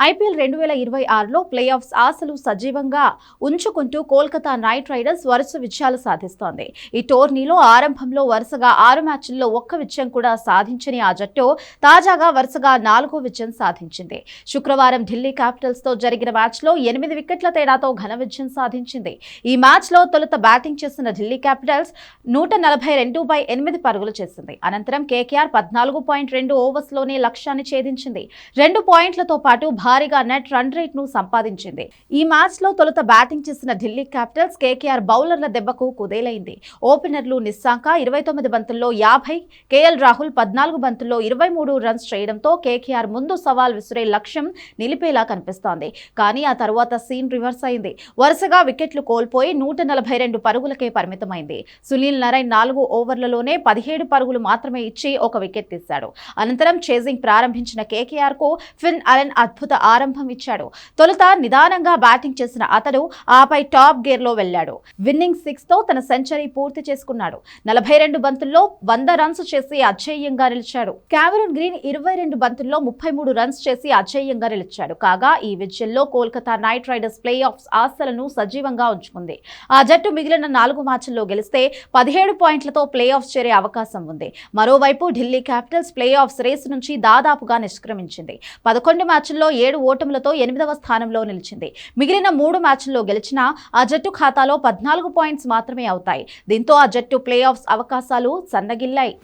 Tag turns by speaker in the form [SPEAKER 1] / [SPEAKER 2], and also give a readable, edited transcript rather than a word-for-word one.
[SPEAKER 1] IPL 2026లో play offs ఆశలు సజీవంగా ఉంచుకుంటూ Kolkata night riders వరుస విజయాలు సాధిస్తోంది. ఈ టోర్నీలో ఆరంభంలో వరుసగా 6 మ్యాచ్ల్లో ఒక్క విజయం కూడా సాధించని ఆ జట్టు తాజాగా వరుసగా 4వ విజయం సాధించింది. శుక్రవారం ఢిల్లీ క్యాపిటల్స్ తో జరిగిన మ్యాచ్లో 8 వికెట్ల తేడాతో ఘన విజయం సాధించింది. ఈ మ్యాచ్లో తొలుత బ్యాటింగ్ చేసిన ఢిల్లీ క్యాపిటల్స్ 142/8 పరుగులు చేసింది. అనంతరం కేకేఆర్ 14.2 ఓవర్స్లోనే లక్ష్యాన్ని ఛేదించింది. 2 పాయింట్లతో పాటు భారీగా నెట్ రన్ రేట్ ను సంపాదించింది. ఈ మ్యాచ్ లో తొలుత బ్యాటింగ్ చేసిన ఢిల్లీ క్యాపిటల్స్ కేకేఆర్ బౌలర్ల దెబ్బకు కుదేలైంది. ఓపెనర్లు నిస్సాంక 29 బంతుల్లో 50, కేఎల్ రాహుల్ 14 బంతుల్లో 23 రన్స్ చేయడంతో కేకేఆర్ ముందు సవాల్ విసిరే లక్ష్యం నిలిపేలా కనిపిస్తోంది. కానీ ఆ తర్వాత సీన్ రివర్స్ అయింది. వరుసగా వికెట్లు కోల్పోయి 142 పరుగులకే పరిమితమైంది. సునీల్ నరైన్ 4 ఓవర్లలోనే 17 పరుగులు మాత్రమే ఇచ్చి ఒక వికెట్ తీశాడు. అనంతరం చేజింగ్ ప్రారంభించిన కేకేఆర్ కు ఫిన్ అలెన్ అద్భుత ఆరంభం ఇచ్చాడు. తొలుత నిదానంగా బ్యాటింగ్ చేసిన అతడు ఆపై టాప్ గేర్ లో వెళ్లాడు. విన్నింగ్ 6 తో తన సెంచరీ పూర్తి చేసుకున్నాడు. 42 బంతుల్లో 100 రన్స్ చేసి అజేయంగా నిలిచాడు. క్యామరూన్ గ్రీన్ 22 బంతుల్లో 33 రన్స్ చేసి అజేయంగా నిలిచాడు. కాగా ఈ విజయంలో Kolkata night riders play offs ఆశలను సజీవంగా ఉంచుకుంది. ఆ జట్టు మిగిలిన 4 మ్యాచ్ల్లో గెలిస్తే 17 పాయింట్లతో ప్లే ఆఫ్స్ చేరే అవకాశం ఉంది. మరోవైపు Delhi Capitals play offs race నుంచి దాదాపుగా నిష్క్రమించింది. 11 మ్యాచ్ల్లో 7 ఓటములతో 8వ స్థానంలో నిలిచింది. మిగిలిన 3 మ్యాచ్ల్లో గెలిచినా ఆ జట్టు ఖాతాలో 14 పాయింట్స్ మాత్రమే అవుతాయి. దీంతో ఆ జట్టు ప్లే ఆఫ్స్ అవకాశాలు సన్నగిల్లాయి.